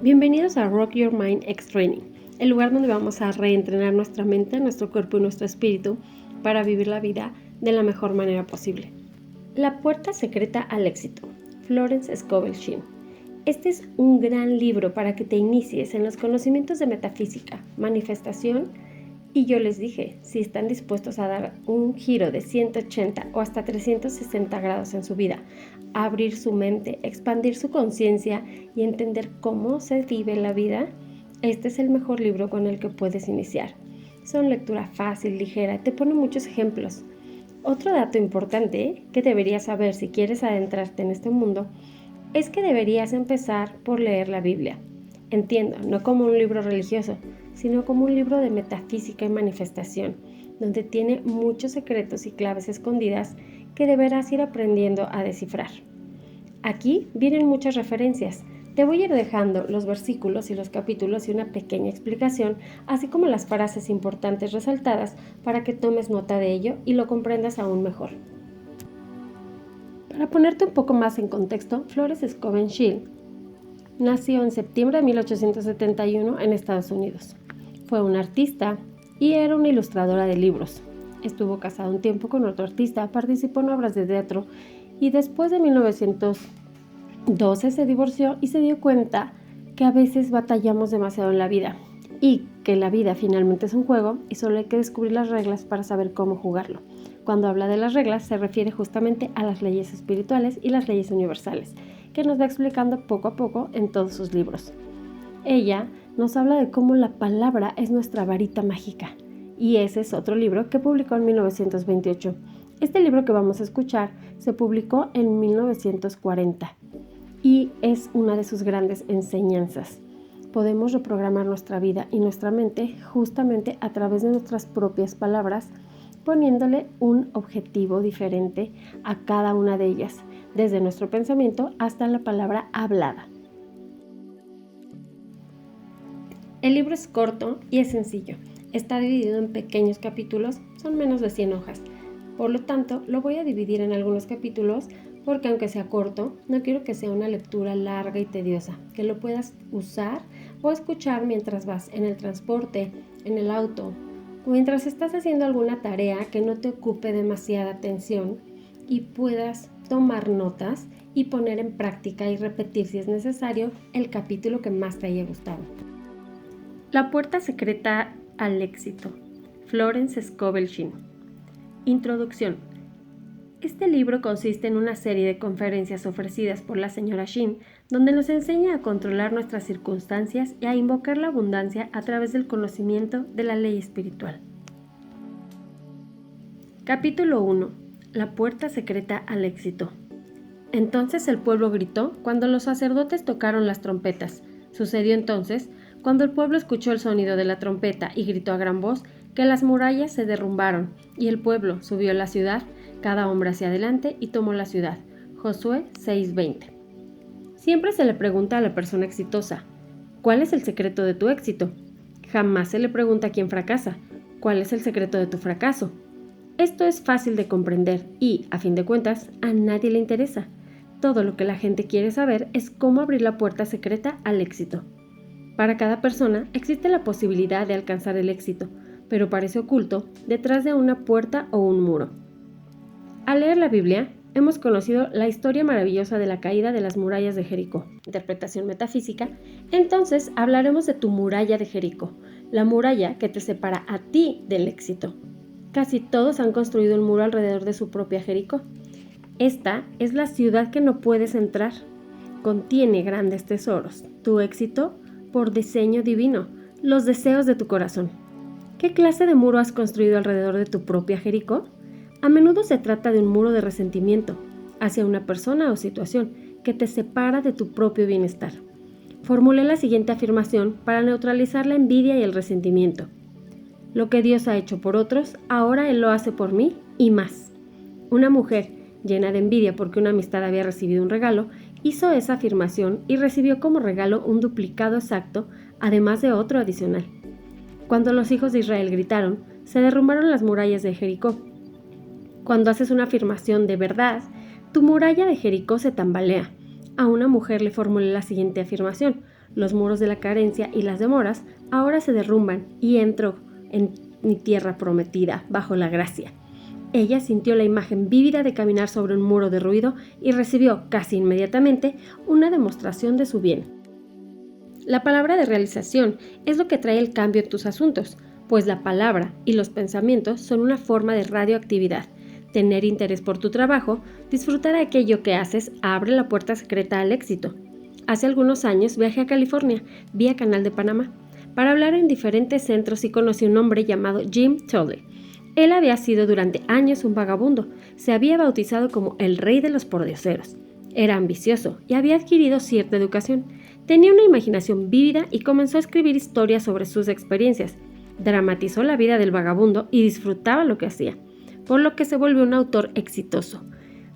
Bienvenidos a Rock Your Mind X Training, el lugar donde vamos a reentrenar nuestra mente, nuestro cuerpo y nuestro espíritu para vivir la vida de la mejor manera posible. La puerta secreta al éxito, Florence Scovel Shinn. Este es un gran libro para que te inicies en los conocimientos de metafísica, manifestación y yo les dije, si están dispuestos a dar un giro de 180 o hasta 360 grados en su vida, a abrir su mente, expandir su conciencia y entender cómo se vive la vida, este es el mejor libro con el que puedes iniciar. Son lectura fácil, ligera, te pone muchos ejemplos. Otro dato importante que deberías saber si quieres adentrarte en este mundo es que deberías empezar por leer la Biblia. Entiendo, no como un libro religioso, sino como un libro de metafísica y manifestación, donde tiene muchos secretos y claves escondidas que deberás ir aprendiendo a descifrar. Aquí vienen muchas referencias. Te voy a ir dejando los versículos y los capítulos y una pequeña explicación, así como las frases importantes resaltadas para que tomes nota de ello y lo comprendas aún mejor. Para ponerte un poco más en contexto, Florence Scovel Shinn nació en septiembre de 1871 en Estados Unidos. Fue una artista y era una ilustradora de libros. Estuvo casada un tiempo con otro artista, participó en obras de teatro y después de 1912 se divorció y se dio cuenta que a veces batallamos demasiado en la vida y que la vida finalmente es un juego y solo hay que descubrir las reglas para saber cómo jugarlo. Cuando habla de las reglas se refiere justamente a las leyes espirituales y las leyes universales, que nos va explicando poco a poco en todos sus libros. Ella nos habla de cómo la palabra es nuestra varita mágica, y ese es otro libro que publicó en 1928. Este libro que vamos a escuchar se publicó en 1940 y es una de sus grandes enseñanzas. Podemos reprogramar nuestra vida y nuestra mente justamente a través de nuestras propias palabras, poniéndole un objetivo diferente a cada una de ellas, desde nuestro pensamiento hasta la palabra hablada. El libro es corto y es sencillo. Está dividido en pequeños capítulos, son menos de 100 hojas. Por lo tanto, lo voy a dividir en algunos capítulos porque aunque sea corto, no quiero que sea una lectura larga y tediosa, que lo puedas usar o escuchar mientras vas en el transporte, en el auto, o mientras estás haciendo alguna tarea que no te ocupe demasiada atención y puedas tomar notas y poner en práctica y repetir si es necesario el capítulo que más te haya gustado. La puerta secreta al éxito, Florence Scovel Shinn. Introducción. Este libro consiste en una serie de conferencias ofrecidas por la señora Shinn, donde nos enseña a controlar nuestras circunstancias y a invocar la abundancia a través del conocimiento de la ley espiritual. Capítulo 1. La puerta secreta al éxito. Entonces el pueblo gritó cuando los sacerdotes tocaron las trompetas. Sucedió entonces, cuando el pueblo escuchó el sonido de la trompeta y gritó a gran voz, que las murallas se derrumbaron, y el pueblo subió a la ciudad, cada hombre hacia adelante, y tomó la ciudad. Josué 6:20. Siempre se le pregunta a la persona exitosa, ¿cuál es el secreto de tu éxito? Jamás se le pregunta a quien fracasa, ¿cuál es el secreto de tu fracaso? Esto es fácil de comprender y, a fin de cuentas, a nadie le interesa. Todo lo que la gente quiere saber es cómo abrir la puerta secreta al éxito. Para cada persona existe la posibilidad de alcanzar el éxito, pero parece oculto detrás de una puerta o un muro. Al leer la Biblia, hemos conocido la historia maravillosa de la caída de las murallas de Jericó. Interpretación metafísica. Entonces hablaremos de tu muralla de Jericó, la muralla que te separa a ti del éxito. Casi todos han construido un muro alrededor de su propia Jericó. Esta es la ciudad que no puedes entrar. Contiene grandes tesoros. Tu éxito por diseño divino, los deseos de tu corazón. ¿Qué clase de muro has construido alrededor de tu propia Jericó? A menudo se trata de un muro de resentimiento hacia una persona o situación que te separa de tu propio bienestar. Formulé la siguiente afirmación para neutralizar la envidia y el resentimiento. Lo que Dios ha hecho por otros, ahora Él lo hace por mí y más. Una mujer llena de envidia porque una amistad había recibido un regalo, hizo esa afirmación y recibió como regalo un duplicado exacto, además de otro adicional. Cuando los hijos de Israel gritaron, se derrumbaron las murallas de Jericó. Cuando haces una afirmación de verdad, tu muralla de Jericó se tambalea. A una mujer le formulé la siguiente afirmación: Los muros de la carencia y las demoras ahora se derrumban y entro en mi tierra prometida, bajo la gracia. Ella sintió la imagen vívida de caminar sobre un muro de ruido y recibió, casi inmediatamente, una demostración de su bien. La palabra de realización es lo que trae el cambio en tus asuntos, pues la palabra y los pensamientos son una forma de radioactividad. Tener interés por tu trabajo, disfrutar aquello que haces, abre la puerta secreta al éxito. Hace algunos años viajé a California, vía Canal de Panamá, para hablar en diferentes centros y conocí a un hombre llamado Jim Tolley. Él había sido durante años un vagabundo, se había bautizado como el rey de los pordioseros. Era ambicioso y había adquirido cierta educación. Tenía una imaginación vívida y comenzó a escribir historias sobre sus experiencias. Dramatizó la vida del vagabundo y disfrutaba lo que hacía, por lo que se volvió un autor exitoso.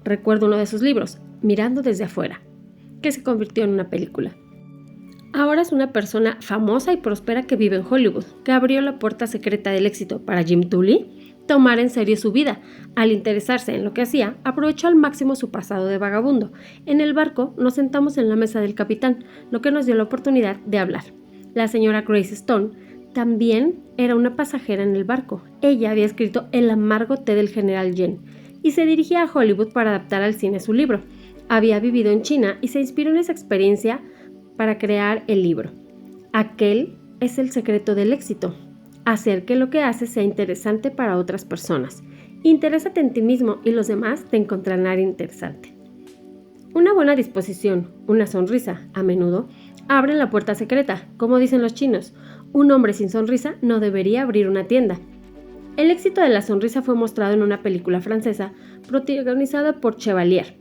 Recuerdo uno de sus libros, Mirando desde afuera, que se convirtió en una película. Ahora es una persona famosa y próspera que vive en Hollywood, que abrió la puerta secreta del éxito para Jim Tolley tomar en serio su vida. Al interesarse en lo que hacía, aprovechó al máximo su pasado de vagabundo. En el barco nos sentamos en la mesa del capitán, lo que nos dio la oportunidad de hablar. La señora Grace Stone también era una pasajera en el barco. Ella había escrito El amargo té del general Yen y se dirigía a Hollywood para adaptar al cine su libro. Había vivido en China y se inspiró en esa experiencia para crear el libro. Aquel es el secreto del éxito. Hacer que lo que haces sea interesante para otras personas. Interésate en ti mismo y los demás te encontrarán interesante. Una buena disposición, una sonrisa, a menudo, abren la puerta secreta. Como dicen los chinos, un hombre sin sonrisa no debería abrir una tienda. El éxito de la sonrisa fue mostrado en una película francesa protagonizada por Chevalier,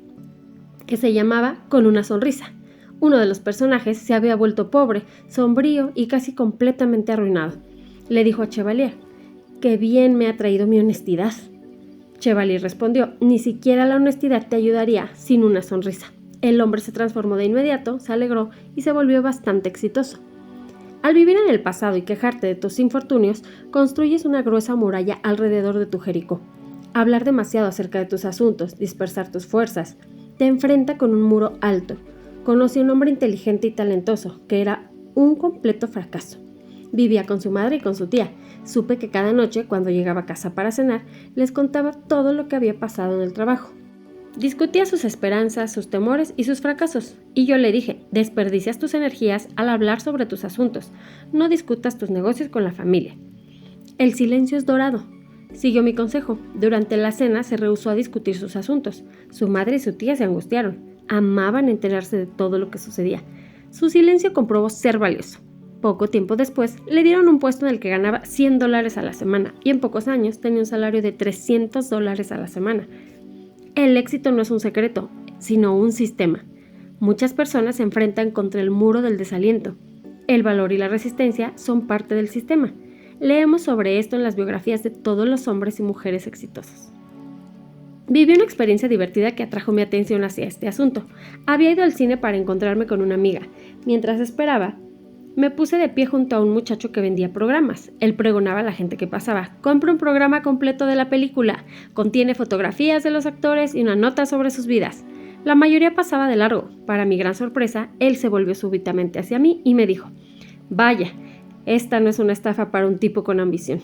que se llamaba Con una sonrisa. Uno de los personajes se había vuelto pobre, sombrío y casi completamente arruinado. Le dijo a Chevalier, «Qué bien me ha traído mi honestidad». Chevalier respondió, «Ni siquiera la honestidad te ayudaría sin una sonrisa». El hombre se transformó de inmediato, se alegró y se volvió bastante exitoso. Al vivir en el pasado y quejarte de tus infortunios, construyes una gruesa muralla alrededor de tu Jericó. Hablar demasiado acerca de tus asuntos, dispersar tus fuerzas, te enfrenta con un muro alto. Conocí a un hombre inteligente y talentoso, que era un completo fracaso. Vivía con su madre y con su tía. Supe que cada noche, cuando llegaba a casa para cenar, les contaba todo lo que había pasado en el trabajo. Discutía sus esperanzas, sus temores y sus fracasos. Y yo le dije, desperdicias tus energías al hablar sobre tus asuntos. No discutas tus negocios con la familia. El silencio es dorado. Siguió mi consejo. Durante la cena se rehusó a discutir sus asuntos. Su madre y su tía se angustiaron. Amaban enterarse de todo lo que sucedía. Su silencio comprobó ser valioso. Poco tiempo después, le dieron un puesto en el que ganaba $100 a la semana y en pocos años tenía un salario de $300 a la semana. El éxito no es un secreto, sino un sistema. Muchas personas se enfrentan contra el muro del desaliento. El valor y la resistencia son parte del sistema. Leemos sobre esto en las biografías de todos los hombres y mujeres exitosos. Viví una experiencia divertida que atrajo mi atención hacia este asunto. Había ido al cine para encontrarme con una amiga. Mientras esperaba, me puse de pie junto a un muchacho que vendía programas. Él pregonaba a la gente que pasaba, «Compra un programa completo de la película. Contiene fotografías de los actores y una nota sobre sus vidas». La mayoría pasaba de largo. Para mi gran sorpresa, él se volvió súbitamente hacia mí y me dijo, «Vaya, esta no es una estafa para un tipo con ambición».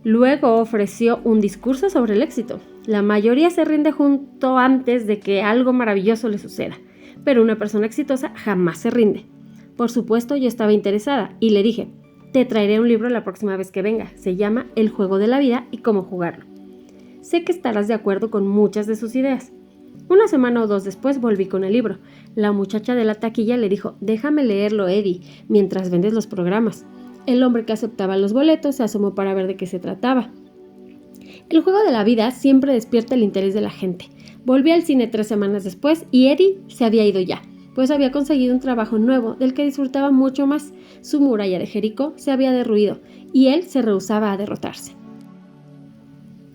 Luego ofreció un discurso sobre el éxito. La mayoría se rinde justo antes de que algo maravilloso le suceda, pero una persona exitosa jamás se rinde. Por supuesto, yo estaba interesada y le dije, «Te traeré un libro la próxima vez que venga. Se llama El juego de la vida y cómo jugarlo. Sé que estarás de acuerdo con muchas de sus ideas». Una semana o dos después volví con el libro. La muchacha de la taquilla le dijo, «Déjame leerlo, Eddie, mientras vendes los programas». El hombre que aceptaba los boletos se asomó para ver de qué se trataba. El juego de la vida siempre despierta el interés de la gente. Volví al cine 3 semanas después y Eddie se había ido ya, pues había conseguido un trabajo nuevo del que disfrutaba mucho más. Su muralla de Jericó se había derruido y él se rehusaba a derrotarse.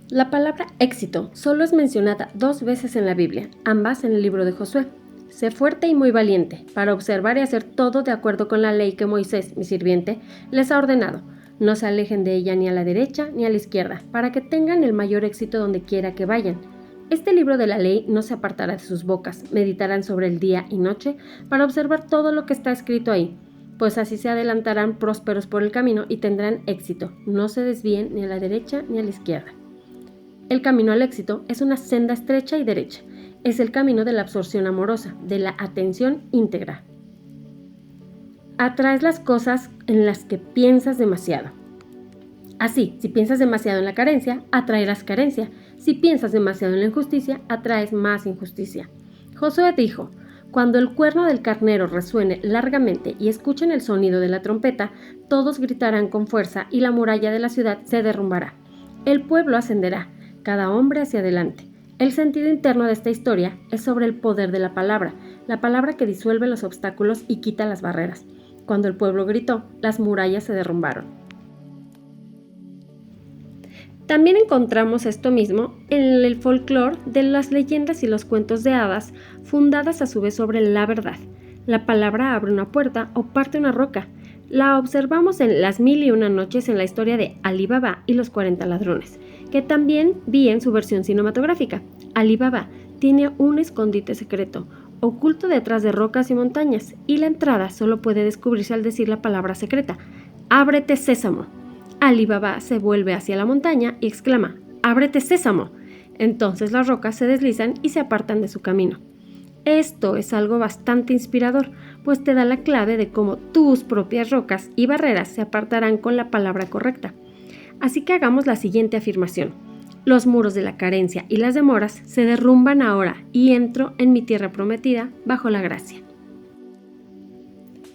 La palabra éxito solo es mencionada 2 veces en la Biblia, ambas en el libro de Josué. Sé fuerte y muy valiente, para observar y hacer todo de acuerdo con la ley que Moisés, mi sirviente, les ha ordenado. No se alejen de ella ni a la derecha ni a la izquierda, para que tengan el mayor éxito donde quiera que vayan. Este libro de la ley no se apartará de sus bocas, meditarán sobre él día y noche para observar todo lo que está escrito ahí, pues así se adelantarán prósperos por el camino y tendrán éxito, no se desvíen ni a la derecha ni a la izquierda. El camino al éxito es una senda estrecha y derecha, es el camino de la absorción amorosa, de la atención íntegra. Atraes las cosas en las que piensas demasiado. Así, si piensas demasiado en la carencia, atraerás carencia. Si piensas demasiado en la injusticia, atraes más injusticia. Josué dijo: cuando el cuerno del carnero resuene largamente y escuchen el sonido de la trompeta, todos gritarán con fuerza y la muralla de la ciudad se derrumbará. El pueblo ascenderá, cada hombre hacia adelante. El sentido interno de esta historia es sobre el poder de la palabra que disuelve los obstáculos y quita las barreras. Cuando el pueblo gritó, las murallas se derrumbaron. También encontramos esto mismo en el folclore de las leyendas y los cuentos de hadas, fundadas a su vez sobre la verdad. La palabra abre una puerta o parte una roca. La observamos en Las 1001 noches en la historia de Alí Baba y los 40 ladrones, que también vi en su versión cinematográfica. Alí Baba tiene un escondite secreto, oculto detrás de rocas y montañas, y la entrada solo puede descubrirse al decir la palabra secreta: ¡ábrete, sésamo! Alí Baba se vuelve hacia la montaña y exclama: ¡ábrete, sésamo! Entonces las rocas se deslizan y se apartan de su camino. Esto es algo bastante inspirador, pues te da la clave de cómo tus propias rocas y barreras se apartarán con la palabra correcta. Así que hagamos la siguiente afirmación: los muros de la carencia y las demoras se derrumban ahora y entro en mi tierra prometida bajo la gracia.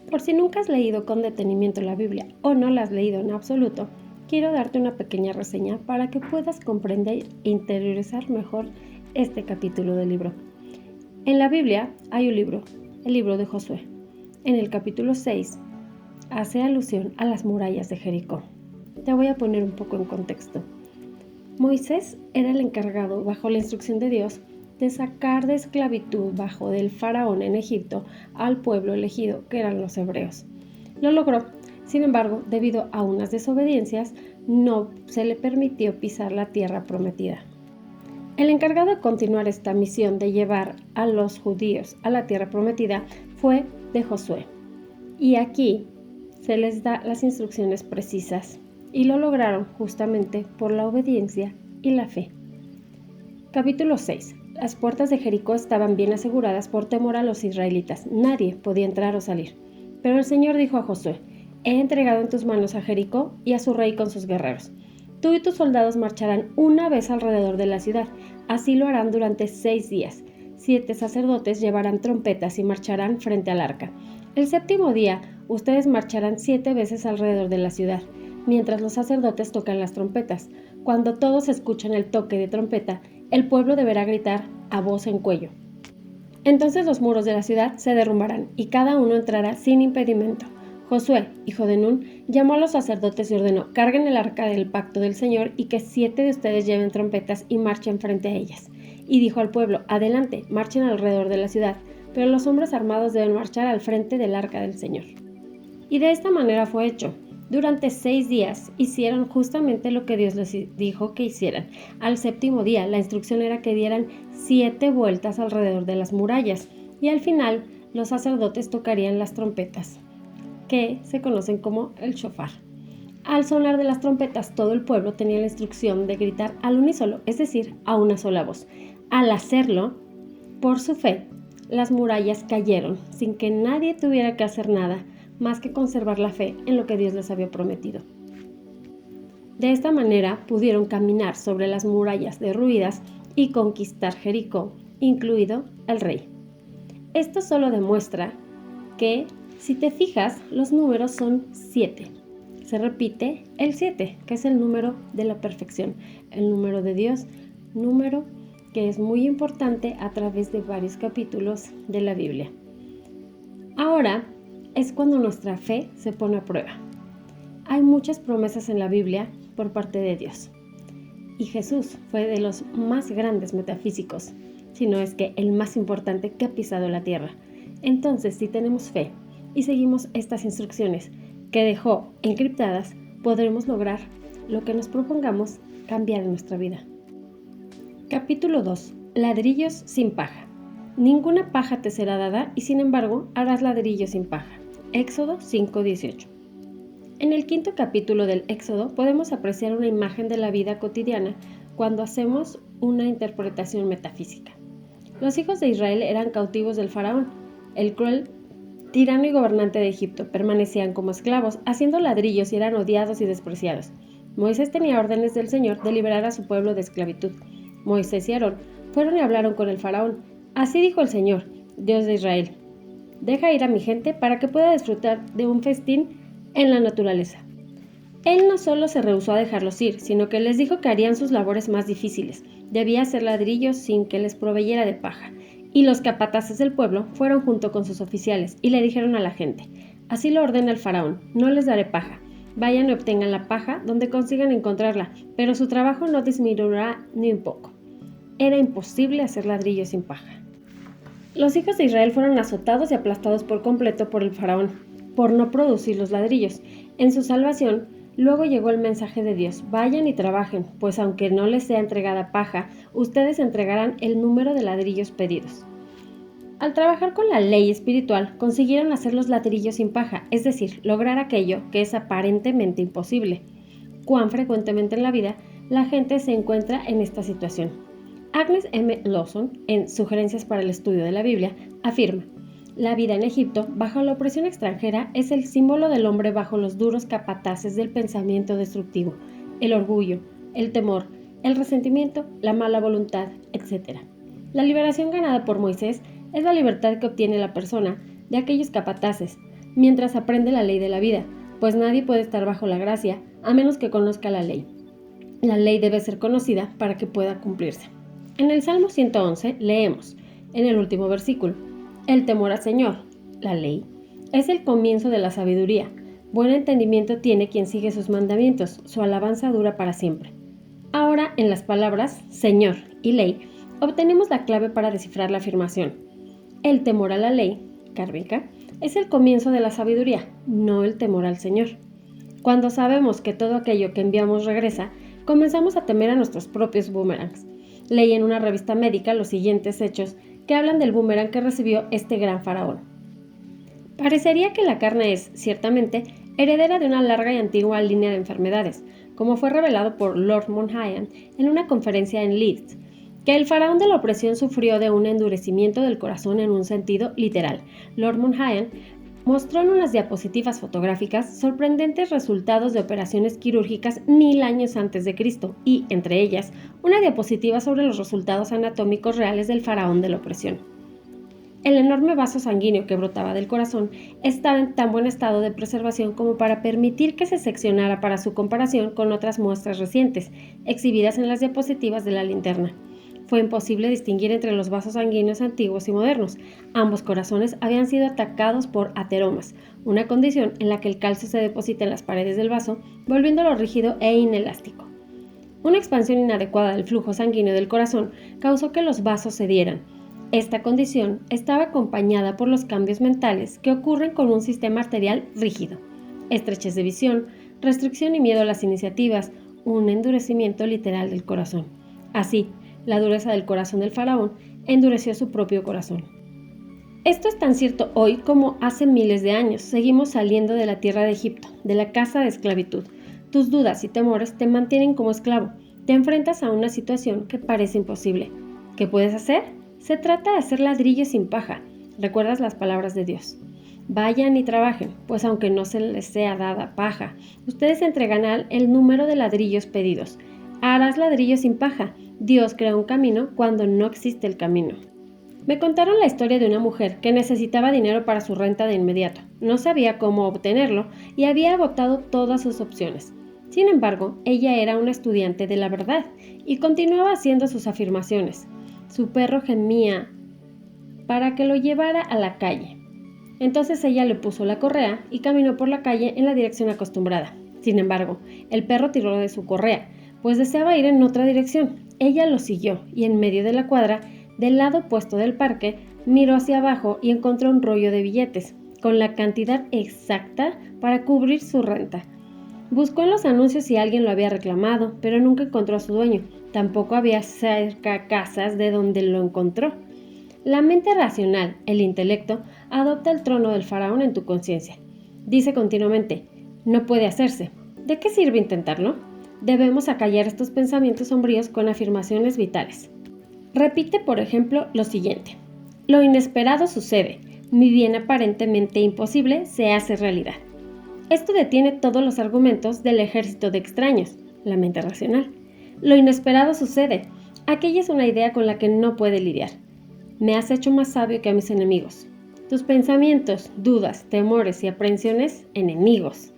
Por si nunca has leído con detenimiento la Biblia o no la has leído en absoluto, quiero darte una pequeña reseña para que puedas comprender e interiorizar mejor este capítulo del libro. En la Biblia hay un libro, el libro de Josué. En el capítulo 6 hace alusión a las murallas de Jericó. Te voy a poner un poco en contexto. Moisés era el encargado, bajo la instrucción de Dios, de sacar de esclavitud bajo del faraón en Egipto al pueblo elegido, que eran los hebreos. Lo logró, sin embargo, debido a unas desobediencias, no se le permitió pisar la tierra prometida. El encargado de continuar esta misión de llevar a los judíos a la tierra prometida fue de Josué. Y aquí se les da las instrucciones precisas, y lo lograron justamente por la obediencia y la fe. Capítulo 6. Las puertas de Jericó estaban bien aseguradas por temor a los israelitas. Nadie podía entrar o salir. Pero el Señor dijo a Josué: he entregado en tus manos a Jericó y a su rey con sus guerreros. Tú y tus soldados marcharán una vez alrededor de la ciudad. Así lo harán durante 6 días. 7 sacerdotes llevarán trompetas y marcharán frente al arca. El 7º día, ustedes marcharán 7 veces alrededor de la ciudad, mientras los sacerdotes tocan las trompetas. Cuando todos escuchen el toque de trompeta, el pueblo deberá gritar a voz en cuello. Entonces los muros de la ciudad se derrumbarán y cada uno entrará sin impedimento. Josué, hijo de Nun, llamó a los sacerdotes y ordenó: carguen el arca del pacto del Señor y que 7 de ustedes lleven trompetas y marchen frente a ellas. Y dijo al pueblo: adelante, marchen alrededor de la ciudad, pero los hombres armados deben marchar al frente del arca del Señor. Y de esta manera fue hecho. Durante 6 días hicieron justamente lo que Dios les dijo que hicieran. Al 7º día la instrucción era que dieran 7 vueltas alrededor de las murallas y al final los sacerdotes tocarían las trompetas, que se conocen como el shofar. Al sonar de las trompetas, todo el pueblo tenía la instrucción de gritar al unísono, es decir, a una sola voz. Al hacerlo, por su fe, las murallas cayeron sin que nadie tuviera que hacer nada más que conservar la fe en lo que Dios les había prometido. De esta manera pudieron caminar sobre las murallas derruidas y conquistar Jericó, incluido el rey. Esto solo demuestra que, si te fijas, los números son 7. Se repite el 7, que es el número de la perfección, el número de Dios, número que es muy importante a través de varios capítulos de la Biblia. Ahora es cuando nuestra fe se pone a prueba. Hay muchas promesas en la Biblia por parte de Dios. Y Jesús fue de los más grandes metafísicos, si no es que el más importante que ha pisado la tierra. Entonces, si tenemos fe y seguimos estas instrucciones que dejó encriptadas, podremos lograr lo que nos propongamos cambiar en nuestra vida. Capítulo 2. Ladrillos sin paja. Ninguna paja te será dada y sin embargo harás ladrillos sin paja. Éxodo 5:18. En el quinto capítulo del Éxodo podemos apreciar una imagen de la vida cotidiana cuando hacemos una interpretación metafísica. Los hijos de Israel eran cautivos del faraón, el cruel tirano y gobernante de Egipto. Permanecían como esclavos, haciendo ladrillos y eran odiados y despreciados. Moisés tenía órdenes del Señor de liberar a su pueblo de esclavitud. Moisés y Aarón fueron y hablaron con el faraón. Así dijo el Señor, Dios de Israel: deja ir a mi gente para que pueda disfrutar de un festín en la naturaleza. Él no solo se rehusó a dejarlos ir, sino que les dijo que harían sus labores más difíciles. Debía hacer ladrillos sin que les proveyera de paja. Y los capataces del pueblo fueron junto con sus oficiales y le dijeron a la gente: así lo ordena el faraón, no les daré paja. Vayan y obtengan la paja donde consigan encontrarla, pero su trabajo no disminuirá ni un poco. Era imposible hacer ladrillos sin paja. Los hijos de Israel fueron azotados y aplastados por completo por el faraón, por no producir los ladrillos. En su salvación, luego llegó el mensaje de Dios: vayan y trabajen, pues aunque no les sea entregada paja, ustedes entregarán el número de ladrillos pedidos. Al trabajar con la ley espiritual, consiguieron hacer los ladrillos sin paja, es decir, lograr aquello que es aparentemente imposible. Cuán frecuentemente en la vida la gente se encuentra en esta situación. Agnes M. Lawson, en Sugerencias para el Estudio de la Biblia, afirma: la vida en Egipto, bajo la opresión extranjera, es el símbolo del hombre bajo los duros capataces del pensamiento destructivo, el orgullo, el temor, el resentimiento, la mala voluntad, etc. La liberación ganada por Moisés es la libertad que obtiene la persona de aquellos capataces, mientras aprende la ley de la vida, pues nadie puede estar bajo la gracia a menos que conozca la ley. La ley debe ser conocida para que pueda cumplirse. En el Salmo 111 leemos, en el último versículo: el temor al Señor, la ley, es el comienzo de la sabiduría. Buen entendimiento tiene quien sigue sus mandamientos, su alabanza dura para siempre. Ahora, en las palabras Señor y ley, obtenemos la clave para descifrar la afirmación. El temor a la ley, kármica, es el comienzo de la sabiduría, no el temor al Señor. Cuando sabemos que todo aquello que enviamos regresa, comenzamos a temer a nuestros propios boomerangs. Leí en una revista médica los siguientes hechos que hablan del boomerang que recibió este gran faraón. Parecería que la carne es, ciertamente, heredera de una larga y antigua línea de enfermedades, como fue revelado por Lord Monaghan en una conferencia en Leeds, que el faraón de la opresión sufrió de un endurecimiento del corazón en un sentido literal. Lord Monaghan mostró en unas diapositivas fotográficas sorprendentes resultados de operaciones quirúrgicas 1000 años antes de Cristo y, entre ellas, una diapositiva sobre los resultados anatómicos reales del faraón de la opresión. El enorme vaso sanguíneo que brotaba del corazón estaba en tan buen estado de preservación como para permitir que se seccionara para su comparación con otras muestras recientes, exhibidas en las diapositivas de la linterna. Fue imposible distinguir entre los vasos sanguíneos antiguos y modernos. Ambos corazones habían sido atacados por ateromas, una condición en la que el calcio se deposita en las paredes del vaso, volviéndolo rígido e inelástico. Una expansión inadecuada del flujo sanguíneo del corazón causó que los vasos cedieran. Esta condición estaba acompañada por los cambios mentales que ocurren con un sistema arterial rígido, estrechez de visión, restricción y miedo a las iniciativas, un endurecimiento literal del corazón. Así, la dureza del corazón del faraón endureció su propio corazón. Esto es tan cierto hoy como hace miles de años. Seguimos saliendo de la tierra de Egipto, de la casa de esclavitud. Tus dudas y temores te mantienen como esclavo. Te enfrentas a una situación que parece imposible. ¿Qué puedes hacer? Se trata de hacer ladrillos sin paja. ¿Recuerdas las palabras de Dios? Vayan y trabajen, pues aunque no se les sea dada paja, ustedes entregarán el número de ladrillos pedidos. Harás ladrillos sin paja. Dios crea un camino cuando no existe el camino. Me contaron la historia de una mujer que necesitaba dinero para su renta de inmediato. No sabía cómo obtenerlo y había agotado todas sus opciones. Sin embargo, ella era una estudiante de la verdad y continuaba haciendo sus afirmaciones. Su perro gemía para que lo llevara a la calle. Entonces ella le puso la correa y caminó por la calle en la dirección acostumbrada. Sin embargo, el perro tiró de su correa, pues deseaba ir en otra dirección. Ella lo siguió y en medio de la cuadra, del lado opuesto del parque, miró hacia abajo y encontró un rollo de billetes, con la cantidad exacta para cubrir su renta. Buscó en los anuncios si alguien lo había reclamado, pero nunca encontró a su dueño. Tampoco había cerca casas de donde lo encontró. La mente racional, el intelecto, adopta el trono del faraón en tu conciencia. Dice continuamente, no puede hacerse. ¿De qué sirve intentarlo? Debemos acallar estos pensamientos sombríos con afirmaciones vitales. Repite, por ejemplo, lo siguiente. Lo inesperado sucede. Mi bien aparentemente imposible se hace realidad. Esto detiene todos los argumentos del ejército de extraños, la mente racional. Lo inesperado sucede. Aquella es una idea con la que no puede lidiar. Me has hecho más sabio que a mis enemigos. Tus pensamientos, dudas, temores y aprehensiones, enemigos.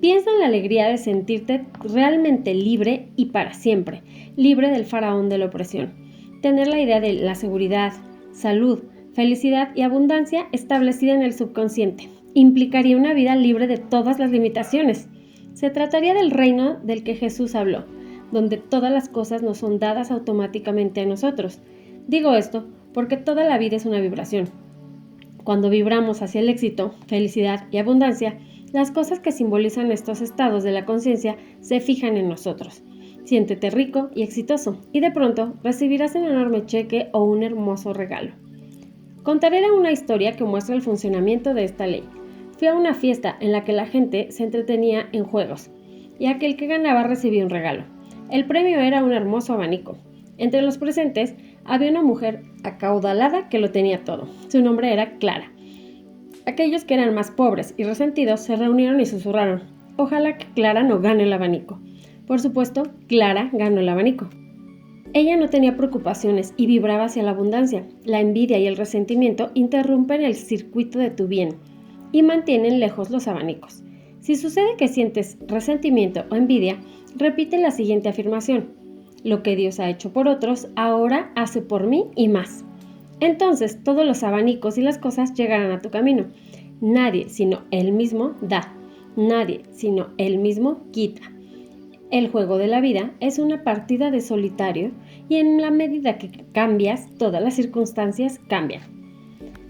Piensa en la alegría de sentirte realmente libre y para siempre, libre del faraón de la opresión. Tener la idea de la seguridad, salud, felicidad y abundancia establecida en el subconsciente. Implicaría una vida libre de todas las limitaciones. Se trataría del reino del que Jesús habló, donde todas las cosas nos son dadas automáticamente a nosotros. Digo esto porque toda la vida es una vibración. Cuando vibramos hacia el éxito, felicidad y abundancia, las cosas que simbolizan estos estados de la conciencia se fijan en nosotros. Siéntete rico y exitoso y de pronto recibirás un enorme cheque o un hermoso regalo. Contaré una historia que muestra el funcionamiento de esta ley. Fui a una fiesta en la que la gente se entretenía en juegos y aquel que ganaba recibía un regalo. El premio era un hermoso abanico. Entre los presentes había una mujer acaudalada que lo tenía todo. Su nombre era Clara. Aquellos que eran más pobres y resentidos se reunieron y susurraron, ojalá que Clara no gane el abanico. Por supuesto, Clara ganó el abanico. Ella no tenía preocupaciones y vibraba hacia la abundancia. La envidia y el resentimiento interrumpen el circuito de tu bien y mantienen lejos los abanicos. Si sucede que sientes resentimiento o envidia, repite la siguiente afirmación. Lo que Dios ha hecho por otros, ahora hace por mí y más. Entonces todos los abanicos y las cosas llegarán a tu camino. Nadie sino Él mismo da. Nadie sino Él mismo quita. El juego de la vida es una partida de solitario y en la medida que cambias, todas las circunstancias cambian.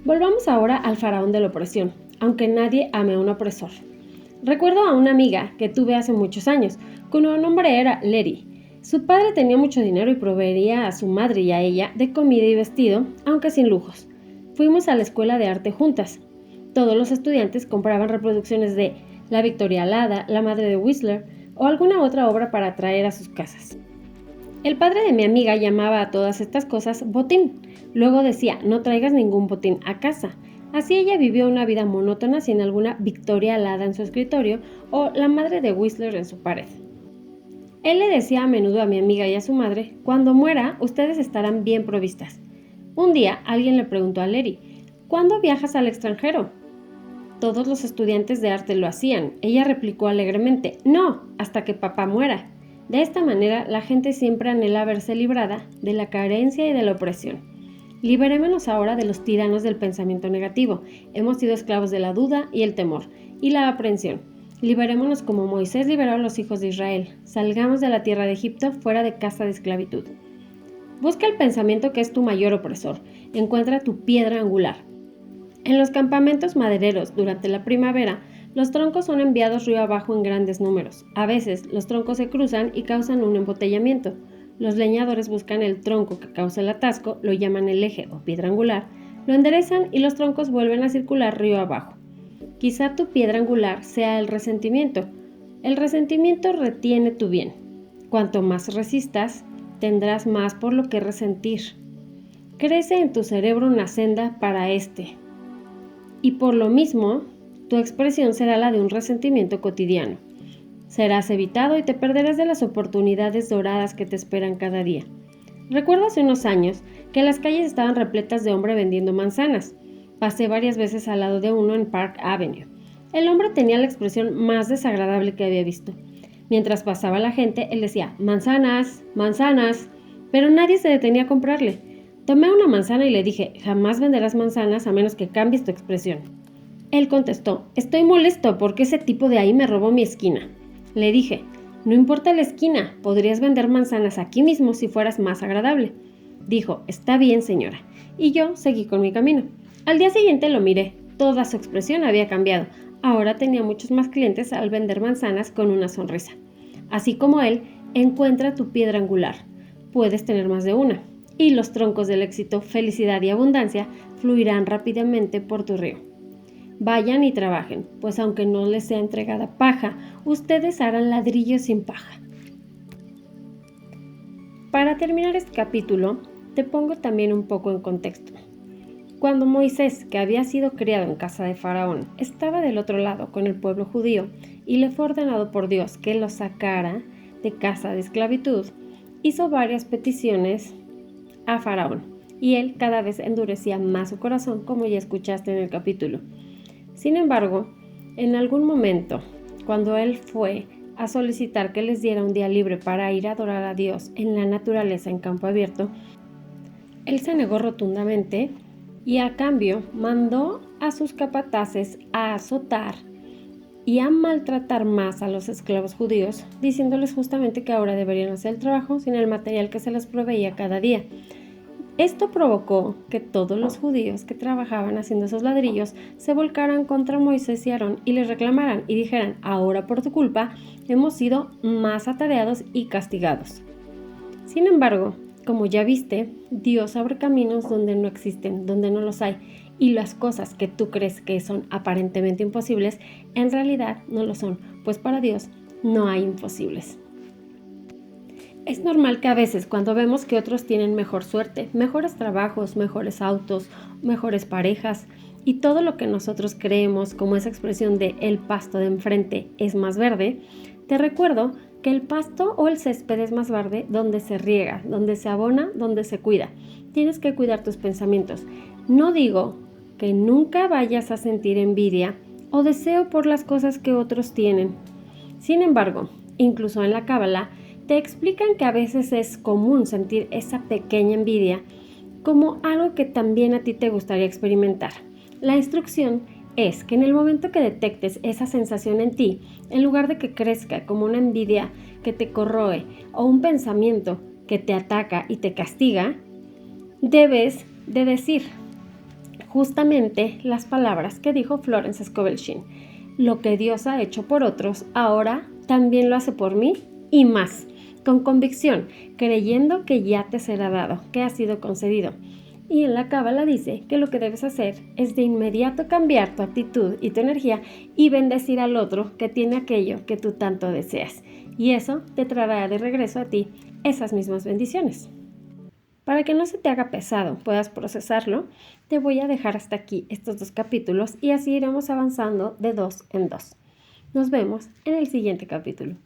Volvamos ahora al faraón de la opresión, aunque nadie ame a un opresor. Recuerdo a una amiga que tuve hace muchos años, cuyo nombre era Letty. Su padre tenía mucho dinero y proveía a su madre y a ella de comida y vestido, aunque sin lujos. Fuimos a la escuela de arte juntas. Todos los estudiantes compraban reproducciones de La Victoria Alada, La Madre de Whistler o alguna otra obra para traer a sus casas. El padre de mi amiga llamaba a todas estas cosas botín. Luego decía, no traigas ningún botín a casa. Así ella vivió una vida monótona sin alguna Victoria Alada en su escritorio o La Madre de Whistler en su pared. Él le decía a menudo a mi amiga y a su madre, cuando muera, ustedes estarán bien provistas. Un día, alguien le preguntó a Letty, ¿cuándo viajas al extranjero? Todos los estudiantes de arte lo hacían. Ella replicó alegremente, no, hasta que papá muera. De esta manera, la gente siempre anhela verse librada de la carencia y de la opresión. Liberémonos ahora de los tiranos del pensamiento negativo. Hemos sido esclavos de la duda y el temor, y la aprensión. Liberémonos como Moisés liberó a los hijos de Israel. Salgamos de la tierra de Egipto fuera de casa de esclavitud. Busca el pensamiento que es tu mayor opresor. Encuentra tu piedra angular. En los campamentos madereros durante la primavera, los troncos son enviados río abajo en grandes números. A veces, los troncos se cruzan y causan un embotellamiento. Los leñadores buscan el tronco que causa el atasco, lo llaman el eje o piedra angular, lo enderezan y los troncos vuelven a circular río abajo. Quizá tu piedra angular sea el resentimiento. El resentimiento retiene tu bien. Cuanto más resistas, tendrás más por lo que resentir. Crece en tu cerebro una senda para este. Y por lo mismo, tu expresión será la de un resentimiento cotidiano. Serás evitado y te perderás de las oportunidades doradas que te esperan cada día. Recuerdo hace unos años que las calles estaban repletas de hombres vendiendo manzanas. Pasé varias veces al lado de uno en Park Avenue. El hombre tenía la expresión más desagradable que había visto. Mientras pasaba la gente, él decía, manzanas, manzanas, pero nadie se detenía a comprarle. Tomé una manzana y le dije, jamás venderás manzanas a menos que cambies tu expresión. Él contestó, estoy molesto porque ese tipo de ahí me robó mi esquina. Le dije, no importa la esquina, podrías vender manzanas aquí mismo si fueras más agradable. Dijo, está bien señora, y yo seguí con mi camino. Al día siguiente lo miré, toda su expresión había cambiado. Ahora tenía muchos más clientes al vender manzanas con una sonrisa. Así como él, encuentra tu piedra angular. puedes tener más de una, y los troncos del éxito, felicidad y abundancia fluirán rápidamente por tu río. Vayan y trabajen, pues aunque no les sea entregada paja, ustedes harán ladrillos sin paja. Para terminar este capítulo, te pongo también un poco en contexto. Cuando Moisés, que había sido criado en casa de Faraón, estaba del otro lado con el pueblo judío y le fue ordenado por Dios que lo sacara de casa de esclavitud, hizo varias peticiones a Faraón y él cada vez endurecía más su corazón, como ya escuchaste en el capítulo. Sin embargo, en algún momento, cuando él fue a solicitar que les diera un día libre para ir a adorar a Dios en la naturaleza en campo abierto, él se negó rotundamente y a cambio mandó a sus capataces a azotar y a maltratar más a los esclavos judíos, diciéndoles justamente que ahora deberían hacer el trabajo sin el material que se les proveía cada día. Esto provocó que todos los judíos que trabajaban haciendo esos ladrillos se volcaran contra Moisés y Aarón y les reclamaran y dijeran: ahora por tu culpa hemos sido más atareados y castigados. Sin embargo, como ya viste, Dios abre caminos donde no existen, donde no los hay, y las cosas que tú crees que son aparentemente imposibles, en realidad no lo son, pues para Dios no hay imposibles. Es normal que a veces cuando vemos que otros tienen mejor suerte, mejores trabajos, mejores autos, mejores parejas y todo lo que nosotros creemos como esa expresión de el pasto de enfrente es más verde, te recuerdo que el pasto o el césped es más verde donde se riega, donde se abona, donde se cuida. Tienes que cuidar tus pensamientos. No digo que nunca vayas a sentir envidia o deseo por las cosas que otros tienen. Sin embargo, incluso en la Cábala, te explican que a veces es común sentir esa pequeña envidia como algo que también a ti te gustaría experimentar. La instrucción es que en el momento que detectes esa sensación en ti, en lugar de que crezca como una envidia que te corroe o un pensamiento que te ataca y te castiga, debes de decir justamente las palabras que dijo Florence Scovel Shinn: lo que Dios ha hecho por otros, ahora también lo hace por mí y más. Con convicción, creyendo que ya te será dado, que ha sido concedido. Y en la Cábala dice que lo que debes hacer es de inmediato cambiar tu actitud y tu energía y bendecir al otro que tiene aquello que tú tanto deseas. Y eso te traerá de regreso a ti esas mismas bendiciones. Para que no se te haga pesado, puedas procesarlo, te voy a dejar hasta aquí estos 2 capítulos y así iremos avanzando de 2 en 2. Nos vemos en el siguiente capítulo.